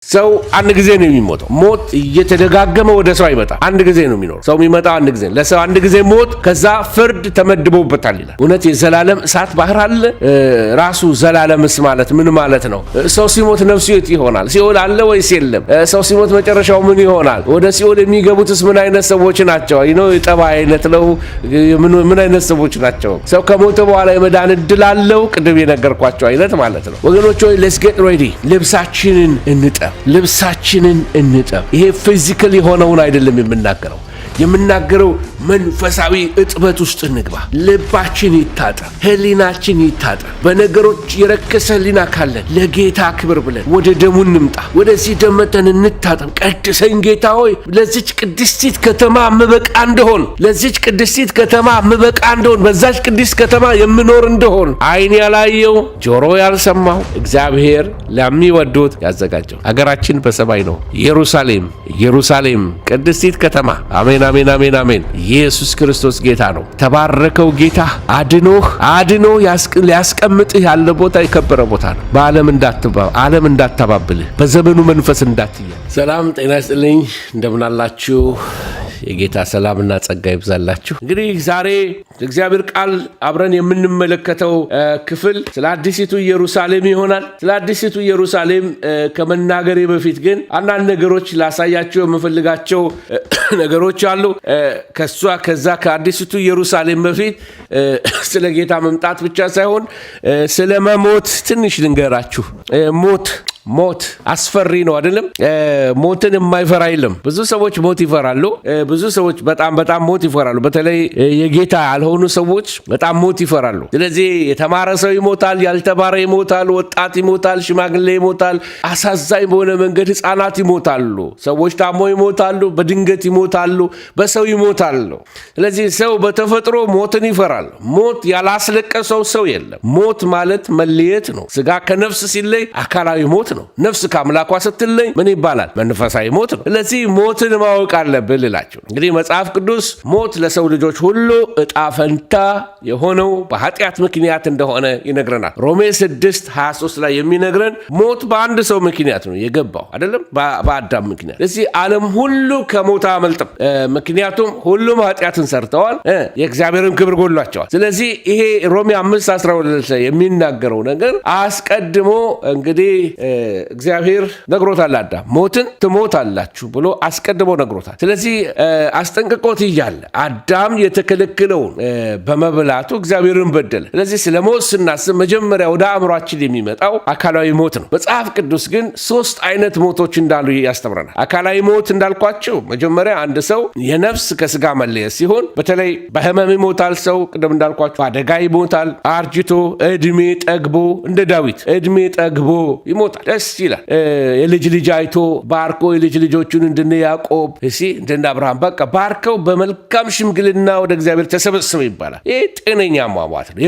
ሰው አንድ ጊዜ ነው የሚሞተው። ሞት እየተደጋገመ ወደ ሰው አይመጣ። አንድ ጊዜ ነው የሚኖር ሰው የሚመጣው አንድ ጊዜ። ለሰው አንድ ጊዜ ሞት፣ ከዛ ፍርድ ተመድቦበታል ይላል። እውነት የዘላለም እሳት ባህር አለ። ራሱ ዘላለምስ ማለት ምን ማለት ነው? ሰው ሲሞት ነፍሱ የት ይሆናል? ሲኦል አለ ወይስ የለም? ሰው ሲሞት መጨረሻው ምን ይሆናል? ወደ ሲኦል የሚገቡትስ ምን አይነት ሰዎች ናቸው? የጠባይ አይነት ነው? ምን አይነት ሰዎች ናቸው? ሰው ከሞተ በኋላ የመዳን እድል አለው? ቅድም የነገርኳቸው አይነት ማለት ነው። ወገኖች ሆይ ሌትስ ጌት ሬዲ። ልብሳችንን እንጠብ። ልብሳችንን እንጠብ። ይሄ ፊዚካል የሆነውን አይደለም የምናገረው መንፈሳዊ እጥበት ውስጥ እንግባ። ልባችን ይታጠብ፣ ህሊናችን ይታጠብ። በነገሮች የረከሰ ህሊና ካለን ለጌታ ክብር ብለን ወደ ደሙ እንምጣ። ወደዚህ ደመተን እንታጠብ። ቀድሰኝ ጌታ ሆይ፣ ለዚች ቅድስቲት ከተማ ምበቃ እንደሆን፣ በዛች ቅድስት ከተማ የምኖር እንደሆን፣ አይን ያላየው ጆሮ ያልሰማው እግዚአብሔር ለሚወዱት ያዘጋጀው። አገራችን በሰማይ ነው። ኢየሩሳሌም ቅድስቲት ከተማ። አሜን አሜን አሜን አሜን። ኢየሱስ ክርስቶስ ጌታ ነው። ተባረከው ጌታ አድኖ ሊያስቀምጥህ ያለ ቦታ የከበረ ቦታ ነው። ዓለም እንዳታባብልህ፣ በዘመኑ መንፈስ እንዳትያ። ሰላም ጤና ይስጥልኝ። እንደምን አላችሁ? የጌታ ሰላምና ጸጋ ይብዛላችሁ። እንግዲህ ዛሬ እግዚአብሔር ቃል አብረን የምንመለከተው ክፍል ስለ አዲሲቱ ኢየሩሳሌም ይሆናል። ስለ አዲሲቱ ኢየሩሳሌም ከመናገሬ በፊት ግን አንዳንድ ነገሮች ላሳያቸው የምፈልጋቸው ነገሮች አሉ። ከዛ ከአዲሲቱ ኢየሩሳሌም በፊት ስለ ጌታ መምጣት ብቻ ሳይሆን ስለ መሞት ትንሽ ልንገራችሁ። ሞት አስፈሪ ነው አይደለም? ሞትን የማይፈራ የለም። ብዙ ሰዎች ሞት ይፈራሉ። ብዙ ሰዎች በጣም ሞት ይፈራሉ። በተለይ የጌታ ያልሆኑ ሰዎች በጣም ሞት ይፈራሉ። ስለዚህ የተማረ ሰው ይሞታል፣ ያልተማረ ይሞታል፣ ወጣት ይሞታል፣ ሽማግሌ ይሞታል። አሳዛኝ በሆነ መንገድ ህፃናት ይሞታሉ። ሰዎች ታሞ ይሞታሉ፣ በድንገት ይሞታሉ፣ በሰው ይሞታሉ። ስለዚህ ሰው በተፈጥሮ ሞትን ይፈራል። ሞት ያላስለቀሰው ሰው የለም። ሞት ማለት መለየት ነው። ስጋ ከነፍስ ሲለይ አካላዊ ሞት ነው። ነፍስ ከአምላኳ ስትለይ ምን ይባላል? መንፈሳዊ ሞት ነው። ስለዚህ ሞትን ማወቅ አለብን ልላችሁ። እንግዲህ መጽሐፍ ቅዱስ ሞት ለሰው ልጆች ሁሉ እጣ ፈንታ የሆነው በኃጢአት ምክንያት እንደሆነ ይነግረናል። ሮሜ 6:23 ላይ የሚነግረን ሞት በአንድ ሰው ምክንያት ነው የገባው አይደለም? በአዳም ምክንያት። ስለዚህ ዓለም ሁሉ ከሞት አያመልጥም። ምክንያቱም ሁሉም ኃጢአትን ሰርተዋል፣ የእግዚአብሔርን ክብር ጎድሏቸዋል። ስለዚህ ይሄ ሮሜ 5:12 የሚናገረው ነገር አስቀድሞ እንግዲህ እግዚአብሔር ነግሮታል። አዳም ሞትን ትሞታላችሁ ብሎ አስቀድሞ ነግሮታል። ስለዚህ አስጠንቅቆት እያለ አዳም የተከለከለውን በመብላቱ እግዚአብሔርን በደለ። ስለዚህ ስለ ሞት ስናስብ መጀመሪያ ወደ አእምሯችን የሚመጣው አካላዊ ሞት ነው። መጽሐፍ ቅዱስ ግን 3 አይነት ሞቶች እንዳሉ ያስተምረናል። አካላዊ ሞት እንዳልኳቸው መጀመሪያ አንድ ሰው የነፍስ ከስጋ መለየት ሲሆን፣ በተለይ በህመም ይሞታል። ሰው ቅድም እንዳልኳቸው አደጋ ይሞታል። አርጅቶ እድሜ ጠግቦ እንደ ዳዊት እድሜ ጠግቦ ይሞታል። ደስ ይላል። የልጅ ልጅ አይቶ ባርኮ የልጅ ልጆቹን እንደነ ያዕቆብ እንደነ አብርሃም በቃ ባርከው በመልካም ሽምግልና ወደ እግዚአብሔር ተሰበሰበ ይባላል። ይህ ጤነኛ አሟሟት ነው።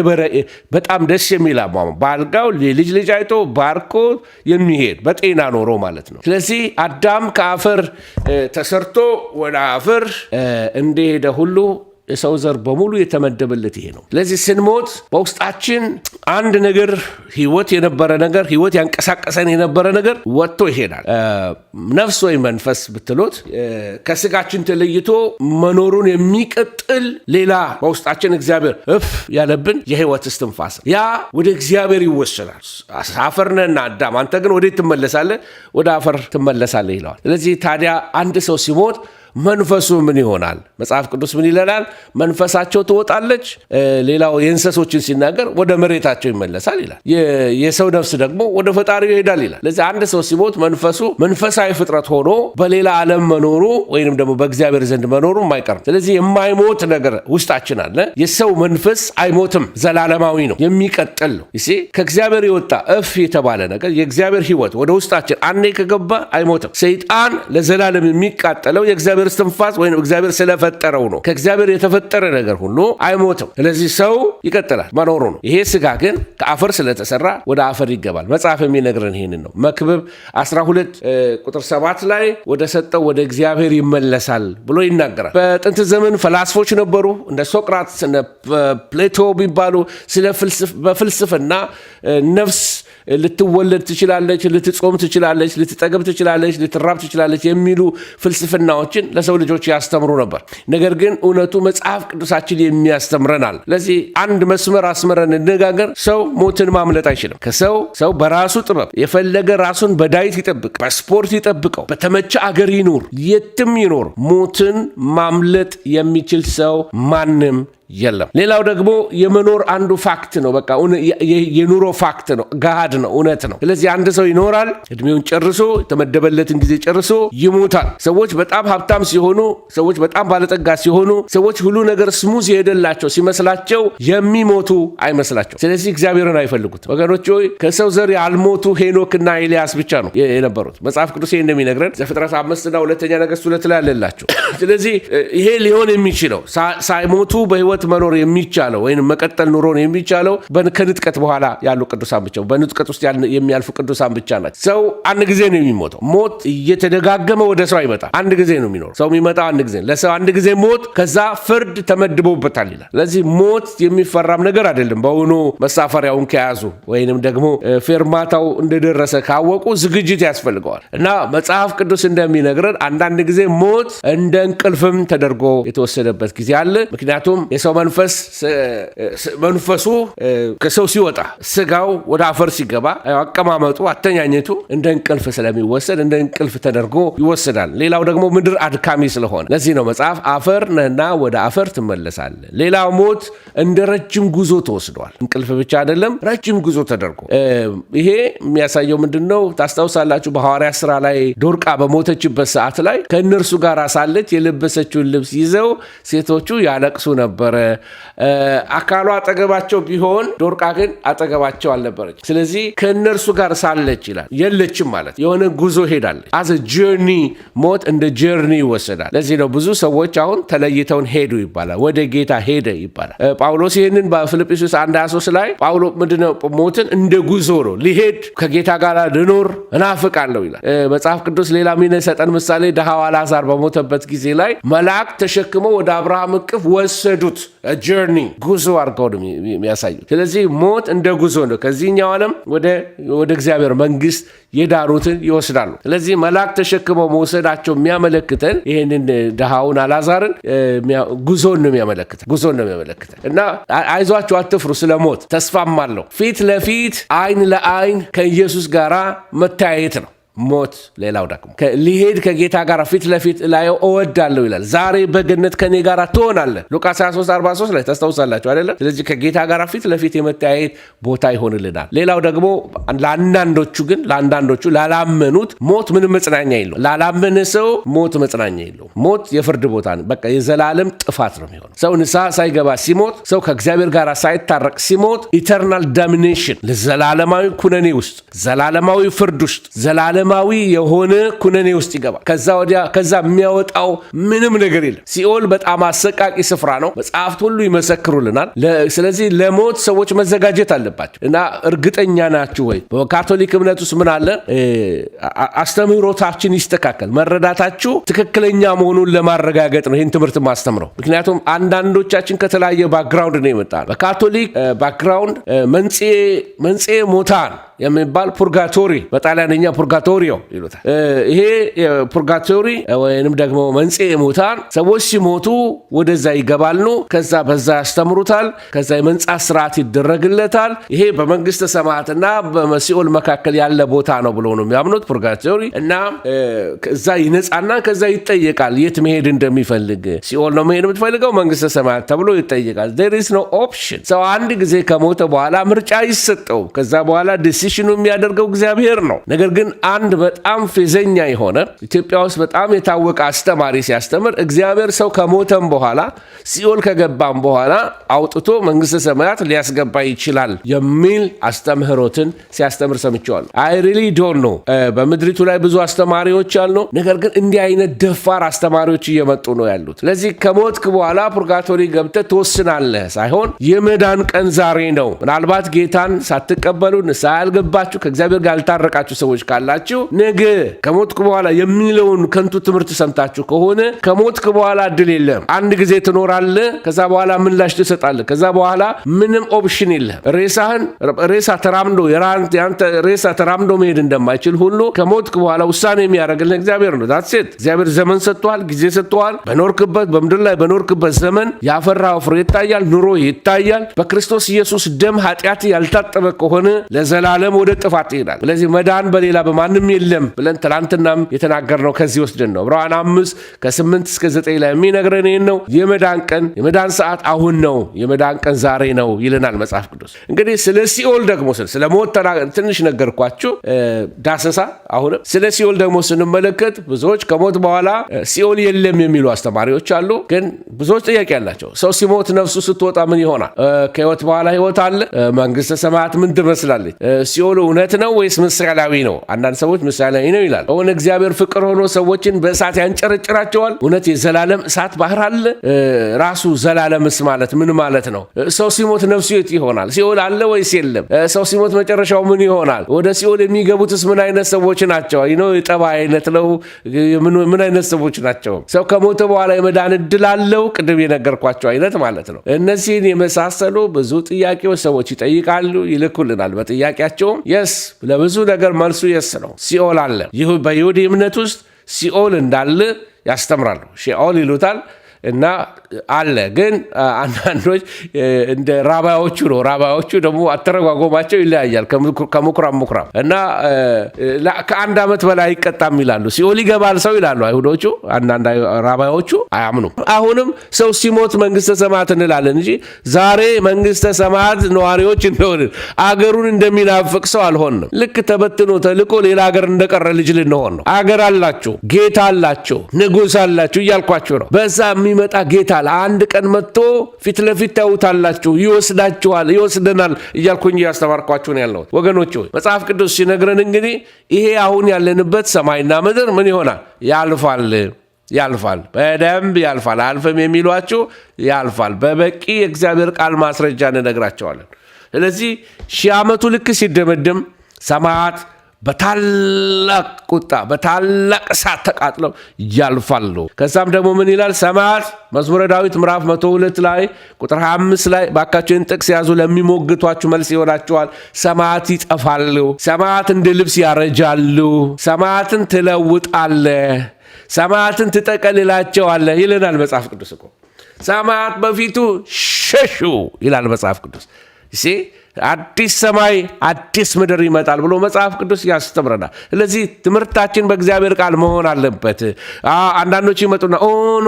በጣም ደስ የሚል አሟሟት። ባልጋው የልጅ ልጅ አይቶ ባርኮ የሚሄድ በጤና ኖሮ ማለት ነው። ስለዚህ አዳም ከአፈር ተሰርቶ ወደ አፈር እንደሄደ ሁሉ የሰው ዘር በሙሉ የተመደበለት ይሄ ነው። ስለዚህ ስንሞት በውስጣችን አንድ ነገር ህይወት ያንቀሳቀሰን የነበረ ነገር ወጥቶ ይሄዳል። ነፍስ ወይ መንፈስ ብትሎት ከስጋችን ተለይቶ መኖሩን የሚቀጥል ሌላ በውስጣችን እግዚአብሔር ያለብን የህይወት እስትንፋስ ያ ወደ እግዚአብሔር ይወሰዳል። አፈር ነህና አዳም አንተ ግን ወዴት ትመለሳለህ? ወደ አፈር ትመለሳለህ ይለዋል። ስለዚህ ታዲያ አንድ ሰው ሲሞት መንፈሱ ምን ይሆናል? መጽሐፍ ቅዱስ ምን ይለናል? መንፈሳቸው ትወጣለች። ሌላው የእንስሶችን ሲናገር ወደ መሬታቸው ይመለሳል ይላል። የሰው ነፍስ ደግሞ ወደ ፈጣሪው ይሄዳል ይላል። ለዚህ አንድ ሰው ሲሞት መንፈሱ መንፈሳዊ ፍጥረት ሆኖ በሌላ ዓለም መኖሩ ወይንም ደግሞ በእግዚአብሔር ዘንድ መኖሩ አይቀርም። ስለዚህ የማይሞት ነገር ውስጣችን አለ። የሰው መንፈስ አይሞትም፣ ዘላለማዊ ነው፣ የሚቀጥል ነው። ከእግዚአብሔር የወጣ የተባለ ነገር የእግዚአብሔር ህይወት ወደ ውስጣችን አንዴ ከገባ አይሞትም። ሰይጣን ለዘላለም የሚቃጠለው የእግዚአብሔር እስትንፋስ ወይም እግዚአብሔር ስለፈጠረው ነው። ከእግዚአብሔር የተፈጠረ ነገር ሁሉ አይሞትም። ስለዚህ ሰው ይቀጥላል መኖሩ ነው። ይሄ ስጋ ግን ከአፈር ስለተሰራ ወደ አፈር ይገባል። መጽሐፍ የሚነግረን ይሄንን ነው። መክብብ 12:7 ላይ ወደ ሰጠው ወደ እግዚአብሔር ይመለሳል ብሎ ይናገራል። በጥንት ዘመን ፈላስፎች ነበሩ፣ እንደ ሶቅራጥስ፣ እንደ ፕሌቶ ቢባሉ በፍልስፍና ነፍስ ልትወለድ ትችላለች፣ ልትጾም ትችላለች፣ ልትጠገብ ትችላለች፣ ልትራብ ትችላለች የሚሉ ፍልስፍናዎችን ለሰው ልጆች ያስተምሩ ነበር። ነገር ግን እውነቱ መጽሐፍ ቅዱሳችን የሚያስተምረናል። ለዚህ አንድ መስመር አስመረን እንነጋገር። ሰው ሞትን ማምለጥ አይችልም። ሰው በራሱ ጥበብ የፈለገ ራሱን በዳይት ይጠብቅ፣ በስፖርት ይጠብቀው፣ በተመቸ አገር ይኑር፣ የትም ይኖር፣ ሞትን ማምለጥ የሚችል ሰው ማንም የለም። ሌላው ደግሞ የመኖር አንዱ ፋክት ነው። በቃ የኑሮ ፋክት ነው፣ ገሃድ ነው፣ እውነት ነው። ስለዚህ አንድ ሰው ይኖራል፣ እድሜውን ጨርሶ የተመደበለትን ጊዜ ጨርሶ ይሞታል። ሰዎች በጣም ሀብታም ሲሆኑ፣ ሰዎች በጣም ባለጠጋ ሲሆኑ፣ ሰዎች ሁሉ ነገር ስሙዝ የሄደላቸው ሲመስላቸው የሚሞቱ አይመስላቸው። ስለዚህ እግዚአብሔርን አይፈልጉት። ወገኖች ሆይ ከሰው ዘር ያልሞቱ ሄኖክና ኤልያስ ብቻ ነው የነበሩት። መጽሐፍ ቅዱስ እንደሚነግረን ዘፍጥረት 5 እና 2 ነገሥት 2 ላይ አለላቸው። ስለዚህ ይሄ ሊሆን የሚችለው ሳይሞቱ በህይወት መኖር የሚቻለው ወይም መቀጠል ኑሮን የሚቻለው ከንጥቀት በኋላ ያሉ ቅዱሳን ብቻ፣ በንጥቀት ውስጥ የሚያልፉ ቅዱሳን ብቻ ናቸው። ሰው አንድ ጊዜ ነው የሚሞተው። ሞት እየተደጋገመ ወደ ሰው አይመጣም። አንድ ጊዜ ነው የሚኖር ሰው። የሚመጣው አንድ ጊዜ፣ ለሰው አንድ ጊዜ ሞት፣ ከዛ ፍርድ ተመድቦበታል ይላል። ስለዚህ ሞት የሚፈራም ነገር አይደለም። በእውኑ መሳፈሪያውን ከያዙ ወይንም ደግሞ ፌርማታው እንደደረሰ ካወቁ ዝግጅት ያስፈልገዋል። እና መጽሐፍ ቅዱስ እንደሚነግረን አንዳንድ ጊዜ ሞት እንደ እንቅልፍም ተደርጎ የተወሰደበት ጊዜ አለ። ምክንያቱም የሰው መንፈሱ ከሰው ሲወጣ ስጋው ወደ አፈር ሲገባ አቀማመጡ፣ አተኛኘቱ እንደ እንቅልፍ ስለሚወሰድ እንደ እንቅልፍ ተደርጎ ይወሰዳል። ሌላው ደግሞ ምድር አድካሚ ስለሆነ ለዚህ ነው መጽሐፍ አፈር ነህና ወደ አፈር ትመለሳለህ። ሌላው ሞት እንደ ረጅም ጉዞ ተወስዷል። እንቅልፍ ብቻ አይደለም፣ ረጅም ጉዞ ተደርጎ። ይሄ የሚያሳየው ምንድን ነው? ታስታውሳላችሁ በሐዋርያት ሥራ ላይ ዶርቃ በሞተችበት ሰዓት ላይ ከእነርሱ ጋር ሳለች የለበሰችውን ልብስ ይዘው ሴቶቹ ያለቅሱ ነበር። አካሏ አጠገባቸው ቢሆን ዶርቃ ግን አጠገባቸው አልነበረች። ስለዚህ ከእነርሱ ጋር ሳለች ይላል፣ የለችም ማለት የሆነ ጉዞ ሄዳለች። አዘ ጀርኒ ሞት እንደ ጀርኒ ይወሰዳል። ለዚህ ነው ብዙ ሰዎች አሁን ተለይተውን ሄዱ ይባላል፣ ወደ ጌታ ሄደ ይባላል። ጳውሎስ ይህንን በፊልጵስዩስ 1:23 ላይ ጳውሎስ ምንድነው ሞትን እንደ ጉዞ ነው፣ ሊሄድ ከጌታ ጋር ልኖር እናፍቃለሁ ይላል። መጽሐፍ ቅዱስ ሌላ የሚሰጠን ምሳሌ ድሃው አልዓዛር በሞተበት ጊዜ ላይ መልአክ ተሸክመው ወደ አብርሃም እቅፍ ወሰዱት። ጀርኒ ጉዞ አድርገው ነው የሚያሳዩት። ስለዚህ ሞት እንደ ጉዞ ነው። ከዚህኛው ዓለም ወደ እግዚአብሔር መንግስት የዳሩትን ይወስዳሉ። ስለዚህ መልአክ ተሸክመው መውሰዳቸው የሚያመለክተን ይህንን ድሃውን አልዓዛርን ጉዞን ነው የሚያመለክተን እና አይዟችሁ አትፍሩ፣ ስለ ሞት ተስፋም አለው። ፊት ለፊት አይን ለአይን ከኢየሱስ ጋር መተያየት ነው ሞት። ሌላው ደግሞ ሊሄድ ከጌታ ጋር ፊት ለፊት ላየው እወዳለሁ ይላል። ዛሬ በገነት ከኔ ጋር ትሆናለህ ሉቃስ 23:43 ላይ ታስታውሳላችሁ አይደለም? ስለዚህ ከጌታ ጋር ፊት ለፊት የመተያየት ቦታ ይሆንልናል። ሌላው ደግሞ ለአንዳንዶቹ ላላመኑት ሞት ምንም መጽናኛ የለው። ላላመነ ሰው ሞት መጽናኛ የለው። ሞት የፍርድ ቦታ ነው። በቃ የዘላለም ጥፋት ነው የሚሆነው። ሰው ንስሐ ሳይገባ ሲሞት፣ ሰው ከእግዚአብሔር ጋር ሳይታረቅ ሲሞት ኢተርናል ዳሚኔሽን፣ ለዘላለማዊ ኩነኔ ውስጥ፣ ዘላለማዊ ፍርድ ውስጥ፣ ዘላለማዊ የሆነ ኩነኔ ውስጥ ይገባል። ከዛ የሚያወጣው ምንም ነገር የለም። ሲኦል በጣም አሰቃቂ ስፍራ ነው። መጽሐፍት ሁሉ ይመሰክሩልናል። ስለዚህ ለሞት ሰዎች መዘጋጀት አለባቸው። እና እርግጠኛ ናችሁ ወይ? በካቶሊክ እምነት ውስጥ ምን አለ? አስተምህሮታችን ይስተካከል፣ መረዳታችሁ ትክክለኛ መሆኑን ለማረጋገጥ ነው ይህን ትምህርት ማስተምረው። ምክንያቱም አንዳንዶቻችን ከተለያየ ባክግራውንድ ነው የመጣነው። በካቶሊክ ባክግራውንድ መንጽኤ ሞታን የሚባል ፑርጋቶሪ፣ በጣሊያንኛ ፑርጋቶሪዮ ይሉታል። ይሄ ፑርጋቶሪ ወይንም ደግሞ መንጽኤ ሞታን ሰዎች ሲሞቱ ወደዛ ይገባሉ። ከዛ በዛ ያስተምሩታል። ከዛ የመንጻት ስርዓት ይደረግለታል። ይሄ በመንግስተ ሰማያትና በሲኦል መካከል ያለ ቦታ ነው ብሎ ነው የሚያምኑት ፑርጋቶሪ። እና ከዛ ይነጻና ከዛ ይጠየቃል የት መሄድ እንደሚፈልግ። ሲኦል ነው መሄድ የምትፈልገው መንግስተ ሰማያት ተብሎ ይጠየቃል። there is no option። ሰው አንድ ጊዜ ከሞተ በኋላ ምርጫ ይሰጠው። ከዛ በኋላ ዲሲሽኑ የሚያደርገው እግዚአብሔር ነው። ነገር ግን አንድ በጣም ፌዘኛ የሆነ ኢትዮጵያ ውስጥ በጣም የታወቀ አስተማሪ ሲያስተምር እግዚአብሔር ሰው ከሞተም በኋላ ሲኦል ከገባም በኋላ አውጥቶ መንግስተ ሰማያት ሊያስገባ ይችላል የሚል አስተምህሮትን ሲያስተምር ሰምቼዋለሁ። አይ ሪሊ ዶንት ኖ። በምድሪቱ ላይ ብዙ አስተማሪዎች አሉ። ነገር ግን እንዲህ አይነት ደፋር አስተማሪዎች እየመጡ ነው ያሉት። ስለዚህ ከሞትክ በኋላ ፑርጋቶሪ ገብተህ ትወስናለህ ሳይሆን የመዳን ቀን ዛሬ ነው። ምናልባት ጌታን ሳትቀበሉ ንስሐ ያልገባችሁ ከእግዚአብሔር ጋር ያልታረቃችሁ ሰዎች ካላችሁ ብላችሁ ነገ ከሞትኩ በኋላ የሚለውን ከንቱ ትምህርት ሰምታችሁ ከሆነ ከሞትክ በኋላ እድል የለም። አንድ ጊዜ ትኖራለህ፣ ከዛ በኋላ ምላሽ ትሰጣለህ። ከዛ በኋላ ምንም ኦፕሽን የለም። ሬሳ ተራምዶ ያንተ ሬሳ ተራምዶ መሄድ እንደማይችል ሁሉ ከሞትክ በኋላ ውሳኔ የሚያደርግልህ እግዚአብሔር ነው። ዳትሴት እግዚአብሔር ዘመን ሰጥቷል፣ ጊዜ ሰጥቷል። በምድር ላይ በኖርክበት ዘመን ያፈራው ፍሬ ይታያል፣ ኑሮ ይታያል። በክርስቶስ ኢየሱስ ደም ኃጢአት ያልታጠበ ከሆነ ለዘላለም ወደ ጥፋት ይሄዳል። ስለዚህ መዳን በሌላ በማንም የለም ብለን ትላንትናም የተናገርነው ከዚህ ወስደን ነው። ዕብራውያን 5:8-9 ላይ የሚነግረን ይህን ነው። የመዳን ሰዓት አሁን ነው፣ የመዳን ቀን ዛሬ ነው ይለናል መጽሐፍ ቅዱስ። እንግዲህ ስለ ሲኦል ደግሞ ስለ ሞት ትንሽ ነገርኳችሁ ዳሰሳ። አሁንም ስለ ሲኦል ደግሞ ስንመለከት ብዙዎች ከሞት በኋላ ሲኦል የለም የሚሉ አስተማሪዎች አሉ። ግን ብዙዎች ጥያቄ ያላቸው ሰው ሲሞት ነፍሱ ስትወጣ ምን ይሆናል? ከህይወት በኋላ ህይወት አለ? መንግስተ ሰማያት ምን ትመስላለች? ሲኦል እውነት ነው ወይስ ምሳሌያዊ ነው? አንዳንድ ሰዎች ምሳሌያዊ ነው ይላል። አሁን እግዚአብሔር ፍቅር ሆኖ ሰዎችን በእሳት ያንጨረጭራቸዋል? እውነት የዘላለም እሳት ባህር አለ? ራሱ ዘላለምስ ማለት ምን ማለት ነው? ሰው ሲሞት ነፍሱ የት ይሆናል? ሲኦል አለ ወይስ የለም? ሰው ሲሞት መጨረሻው ምን ይሆናል? ወደ ሲኦል የሚገቡትስ ምን አይነት ሰዎች ናቸው? የጠባ አይነት ነው? ምን አይነት ሰዎች ናቸው? ሰው ከሞተ በኋላ የመዳን እድል አለው? ቅድም የነገርኳቸው አይነት ማለት ነው። እነዚህን የመሳሰሉ ብዙ ጥያቄዎች ሰዎች ይጠይቃሉ፣ ይልኩልናል። በጥያቄያቸውም የስ ለብዙ ነገር መልሱ የስ ነው። ሲኦል አለ። በይሁዲ እምነት ውስጥ ሲኦል እንዳለ ያስተምራሉ። ሲኦል ይሉታል እና አለ። ግን አንዳንዶች እንደ ራባዮቹ ነው። ራባዮቹ ደግሞ አተረጓጎማቸው ይለያያል ከምኩራብ እና ከአንድ ዓመት በላይ አይቀጣም ይላሉ። ሲኦል ይገባል ሰው ይላሉ አይሁዶቹ። አንዳንድ ራባዮቹ አያምኑም። አሁንም ሰው ሲሞት መንግስተ ሰማያት እንላለን እንጂ ዛሬ መንግስተ ሰማያት ነዋሪዎች እንደሆንን አገሩን እንደሚናፍቅ ሰው አልሆንም። ልክ ተበትኖ ተልቆ ሌላ ሀገር እንደቀረ ልጅ ልንሆን ነው። አገር አላቸው፣ ጌታ አላቸው፣ ንጉሥ አላቸው እያልኳቸው ነው። በዛ የሚመጣ ጌታ ለአንድ ቀን መጥቶ ፊት ለፊት ታዩታላችሁ፣ ይወስዳችኋል፣ ይወስደናል እያልኩኝ ያስተማርኳችሁ ነው ያለሁት ወገኖች። መጽሐፍ ቅዱስ ሲነግረን እንግዲህ ይሄ አሁን ያለንበት ሰማይና ምድር ምን ይሆናል? ያልፋል፣ በደንብ ያልፋል። አልፈም የሚሏችሁ ያልፋል። በበቂ የእግዚአብሔር ቃል ማስረጃ እንነግራቸዋለን። ስለዚህ 1000 ዓመቱ ልክ ሲደመደም ሰማያት በታላቅ ቁጣ በታላቅ እሳት ተቃጥለው ያልፋሉ። ከዛም ደግሞ ምን ይላል? ሰማያት መዝሙረ ዳዊት ምዕራፍ 102 ላይ ቁጥር 25 ላይ ባካችሁን ጥቅስ ያዙ፣ ለሚሞግቷችሁ መልስ ይሆናችኋል። ሰማያት ይጠፋሉ፣ ሰማያት እንደ ልብስ ያረጃሉ፣ ሰማያትን ትለውጣለህ፣ ሰማያትን ትጠቀልላቸዋለህ ይለናል መጽሐፍ ቅዱስ እኮ። ሰማያት በፊቱ ሸሹ ይላል መጽሐፍ ቅዱስ። አዲስ ሰማይ አዲስ ምድር ይመጣል ብሎ መጽሐፍ ቅዱስ ያስተምረናል። ስለዚህ ትምህርታችን በእግዚአብሔር ቃል መሆን አለበት። አንዳንዶች ይመጡና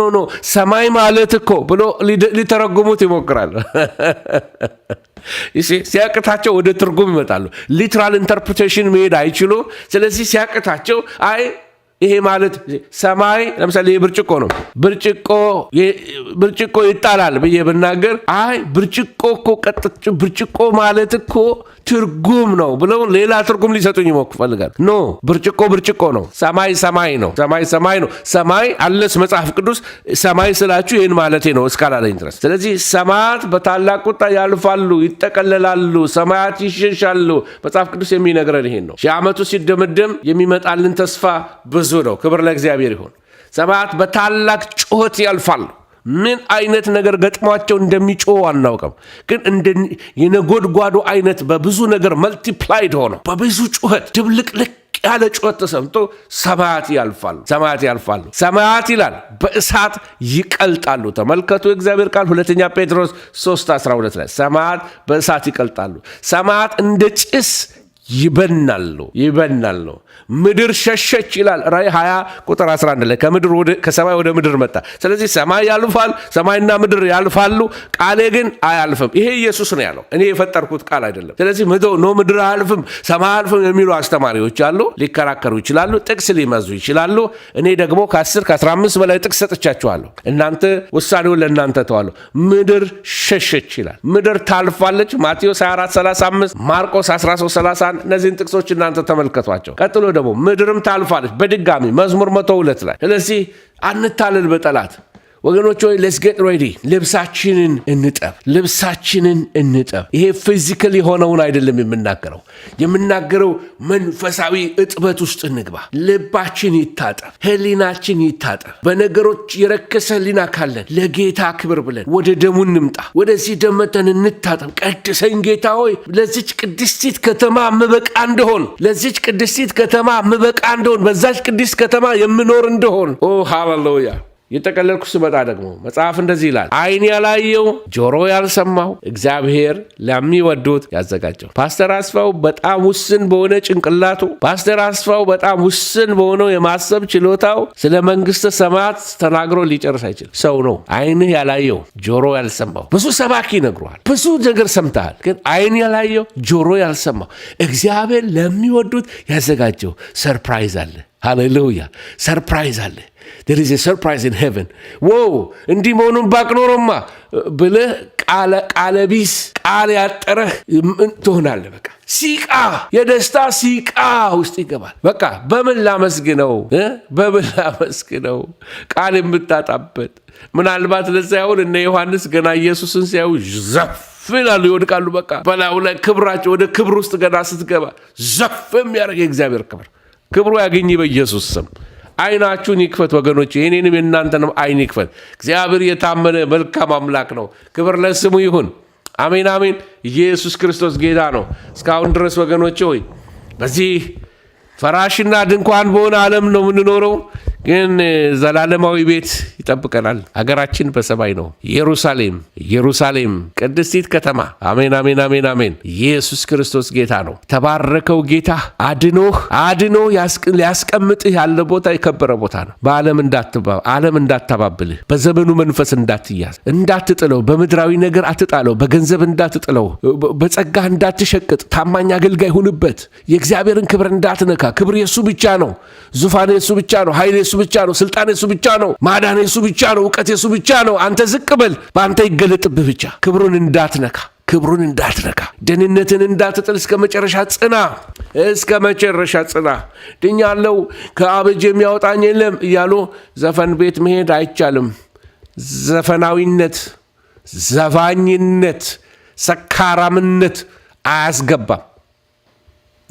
ኖ ሰማይ ማለት እኮ ብሎ ሊተረጉሙት ይሞክራሉ። ሲያቅታቸው ወደ ትርጉም ይመጣሉ። ሊትራል ኢንተርፕሬቴሽን መሄድ አይችሉ። ስለዚህ ሲያቅታቸው ይሄ ማለት ሰማይ ለምሳሌ የብርጭቆ ነው። ብርጭቆ ይጣላል ብዬ ብናገር ብርጭቆ ማለት እኮ ትርጉም ነው ብለው ሌላ ትርጉም ሊሰጡኝ ይፈልጋል። ኖ ብርጭቆ ነው። ሰማይ ነው። ሰማይ ነው። ሰማይ አለስ መጽሐፍ ቅዱስ ሰማይ ስላችሁ ይህን ማለቴ ነው እስካላለኝ ድረስ። ስለዚህ ሰማያት በታላቅ ቁጣ ያልፋሉ፣ ይጠቀለላሉ፣ ሰማያት ይሸሻሉ። መጽሐፍ ቅዱስ የሚነግረን ይሄን ነው። 1000 ዓመቱ ሲደመደም የሚመጣልን ተስፋ ብዙ ነው። ክብር ለእግዚአብሔር ይሁን። ሰማያት በታላቅ ጩኸት ያልፋሉ። ምን አይነት ነገር ገጥሟቸው እንደሚጮህ አናውቅም። ግን እንደ የነጎድጓዶ አይነት በብዙ ነገር መልቲፕላይድ ሆነው በብዙ ጩኸት ድብልቅልቅ ያለ ጩኸት ተሰምቶ ሰማያት ያልፋሉ። ሰማያት ይላል በእሳት ይቀልጣሉ። ተመልከቱ የእግዚአብሔር ቃል 2 ጴጥሮስ 3:12 ላይ ሰማያት በእሳት ይቀልጣሉ። ሰማያት እንደ ጭስ ይበናሉ። ምድር ሸሸች ይላል ራዕይ 20 ቁጥር 11 ላይ ከሰማይ ወደ ምድር መጣ። ስለዚህ ሰማይ ያልፋል፣ ሰማይና ምድር ያልፋሉ፣ ቃሌ ግን አያልፍም። ይሄ ኢየሱስ ነው ያለው፣ እኔ የፈጠርኩት ቃል አይደለም። ስለዚህ ምድር አያልፍም፣ ሰማይ አያልፍም የሚሉ አስተማሪዎች አሉ። ሊከራከሩ ይችላሉ፣ ጥቅስ ሊመዙ ይችላሉ። እኔ ደግሞ ከ10 ከ15 በላይ ጥቅስ ሰጥቻችኋለሁ። እናንተ ውሳኔውን ለእናንተ ተዋለሁ። ምድር ሸሸች ይላል። ምድር ታልፋለች። ማቴዎስ 24:35 ማርቆስ 13:31 እነዚህን ጥቅሶች እናንተ ተመልከቷቸው። ቀጥሎ ደግሞ ምድርም ታልፋለች በድጋሚ መዝሙር 102 ላይ። ስለዚህ አንታለል በጠላት ወገኖች ሆይ let's get ready። ልብሳችንን እንጠብ። ይሄ ፊዚካል የሆነውን አይደለም የምናገረው መንፈሳዊ እጥበት ውስጥ እንግባ። ልባችን ይታጠብ፣ ህሊናችን ይታጠብ። በነገሮች የረከሰ ህሊና ካለን ለጌታ ክብር ብለን ወደ ደሙ እንምጣ። ወደዚህ ደመተን እንታጠብ። ቀድሰኝ ጌታ ሆይ ለዚች ቅድስቲት ከተማ ምበቃ እንደሆን በዛች ቅድስት ከተማ የምኖር እንደሆን ሃሌሉያ። የተቀለልኩ ስመጣ ደግሞ መጽሐፍ እንደዚህ ይላል፣ ዓይን ያላየው ጆሮ ያልሰማው እግዚአብሔር ለሚወዱት ያዘጋጀው። ፓስተር አስፋው በጣም ውስን በሆነ ጭንቅላቱ፣ ፓስተር አስፋው በጣም ውስን በሆነው የማሰብ ችሎታው ስለ መንግስተ ሰማያት ተናግሮ ሊጨርስ አይችልም። ሰው ነው ዓይንህ ያላየው ጆሮ ያልሰማው። ብዙ ሰባኪ ይነግሯል፣ ብዙ ነገር ሰምተሃል፣ ግን ዓይን ያላየው ጆሮ ያልሰማው እግዚአብሔር ለሚወዱት ያዘጋጀው ሰርፕራይዝ አለ። ሃሌሉያ! ሰርፕራይዝ አለ። There is a surprise in heaven. Whoa! እንዲህ መሆኑን ባቅኖርማ ብለህ ቃለ ቢስ ቃል ያጠረህ ትሆናለህ። በቃ ሲቃ፣ የደስታ ሲቃ ውስጥ ይገባል። በቃ በምን ላመስግነው ቃል የምታጣበት። ምናልባት ለዛ ይሆን እነ ዮሐንስ ገና ኢየሱስን ሲያዩ ዘፍ ይላሉ፣ ይወድቃሉ። በቃ በላዩ ላይ ክብራቸው፣ ወደ ክብር ውስጥ ገና ስትገባ ዘፍ የሚያደርግ የእግዚአብሔር ክብሩ ያገኝ በኢየሱስ ስም። ዓይናችሁን ይክፈት ወገኖች፣ የኔንም የእናንተንም ዓይን ይክፈት። እግዚአብሔር የታመነ መልካም አምላክ ነው። ክብር ለስሙ ይሁን። አሜን አሜን። ኢየሱስ ክርስቶስ ጌታ ነው። እስካሁን ድረስ ወገኖች ሆይ በዚህ ፈራሽና ድንኳን በሆነ ዓለም ነው የምንኖረው፣ ግን ዘላለማዊ ቤት ይጠብቀናል። ሀገራችን በሰማይ ነው። ኢየሩሳሌም ቅድስቲት ከተማ። አሜን አሜን አሜን አሜን። ኢየሱስ ክርስቶስ ጌታ ነው። ተባረከው ጌታ አድኖ ሊያስቀምጥህ ያለ ቦታ የከበረ ቦታ ነው። ዓለም እንዳታባብልህ፣ በዘመኑ መንፈስ እንዳትያዝ፣ እንዳትጥለው፣ በምድራዊ ነገር አትጣለው፣ በገንዘብ እንዳትጥለው፣ በጸጋ እንዳትሸቅጥ፣ ታማኝ አገልጋይ ሁንበት። የእግዚአብሔርን ክብር እንዳትነካ። ክብር የሱ ብቻ ነው። ዙፋን የሱ ብቻ ነው። ኃይል የሱ ብቻ ነው። ስልጣን የሱ ብቻ ነው። ማዳን የሱ ብቻ ነው። እውቀት የሱ ብቻ ነው። አንተ ዝቅ በል፣ በአንተ ይገለጥብህ ብቻ። ክብሩን እንዳትነካ፣ ደህንነትን እንዳትጥል፣ እስከ መጨረሻ ጽና። ድኛለው፣ ከአበጅ የሚያወጣኝ የለም እያሉ ዘፈን ቤት መሄድ አይቻልም። ዘፋኝነት፣ ሰካራምነት አያስገባም።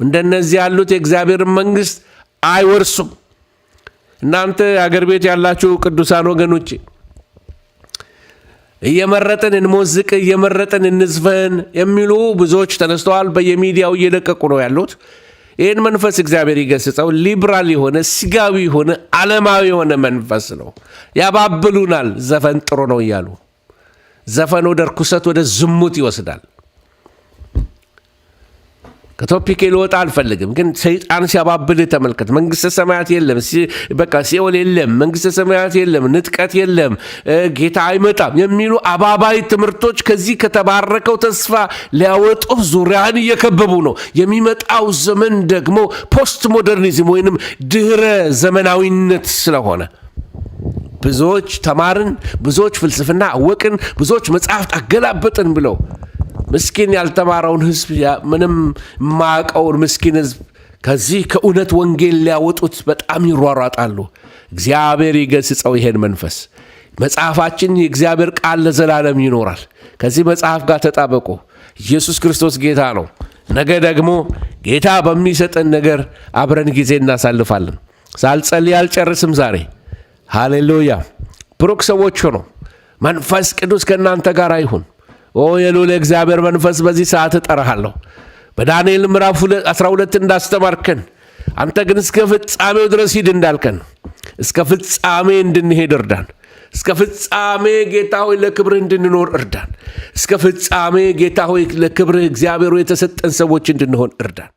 እንደነዚህ ያሉት የእግዚአብሔርን መንግስት አይወርሱም። እናንተ አገር ቤት ያላችሁ ቅዱሳን ወገኖቼ፣ እየመረጥን እንሞዝቅ፣ እየመረጥን እንዝፈን የሚሉ ብዙዎች ተነስተዋል። በየሚዲያው እየለቀቁ ነው ያሉት። ይህን መንፈስ እግዚአብሔር ይገስጸው። ሊብራል የሆነ ስጋዊ የሆነ ዓለማዊ የሆነ መንፈስ ነው። ያባብሉናል። ዘፈን ጥሩ ነው እያሉ ዘፈን ወደ ርኩሰት፣ ወደ ዝሙት ይወስዳል። ከቶፒክ ልወጣ አልፈልግም፣ ግን ሰይጣን ሲያባብል ተመልከት። መንግስተ ሰማያት የለም፣ በቃ ሲኦል የለም፣ መንግስተ ሰማያት የለም፣ ንጥቀት የለም፣ ጌታ አይመጣም የሚሉ አባባይ ትምህርቶች ከዚህ ከተባረከው ተስፋ ሊያወጡ ዙሪያን እየከበቡ ነው። የሚመጣው ዘመን ደግሞ ፖስት ሞደርኒዝም ወይንም ድህረ ዘመናዊነት ስለሆነ ብዙዎች ተማርን፣ ብዙዎች ፍልስፍና አወቅን፣ ብዙዎች መጽሐፍት አገላበጥን ብለው ምስኪን ያልተማረውን ህዝብ፣ ምንም ማቀውን ምስኪን ህዝብ ከዚህ ከእውነት ወንጌል ሊያወጡት በጣም ይሯሯጣሉ። እግዚአብሔር ይገስጸው ይሄን መንፈስ። መጽሐፋችን የእግዚአብሔር ቃል ለዘላለም ይኖራል። ከዚህ መጽሐፍ ጋር ተጣበቁ። ኢየሱስ ክርስቶስ ጌታ ነው። ነገ ደግሞ ጌታ በሚሰጠን ነገር አብረን ጊዜ እናሳልፋለን። ሳልጸልይ አልጨርስም ዛሬ። ሃሌሉያ። ብሩክ ሰዎች ሆኖ መንፈስ ቅዱስ ከእናንተ ጋር ይሁን። የልዑል እግዚአብሔር መንፈስ በዚህ ሰዓት እጠራሃለሁ። በዳንኤል ምዕራፍ 12 እንዳስተማርከን አንተ ግን እስከ ፍጻሜው ድረስ ሂድ እንዳልከን እስከ ፍጻሜ እንድንሄድ እርዳን። እስከ ፍጻሜ ጌታ ሆይ ለክብርህ እንድንኖር እርዳን። እስከ ፍጻሜ ጌታ ሆይ ለክብርህ እግዚአብሔር የተሰጠን ሰዎች እንድንሆን እርዳን።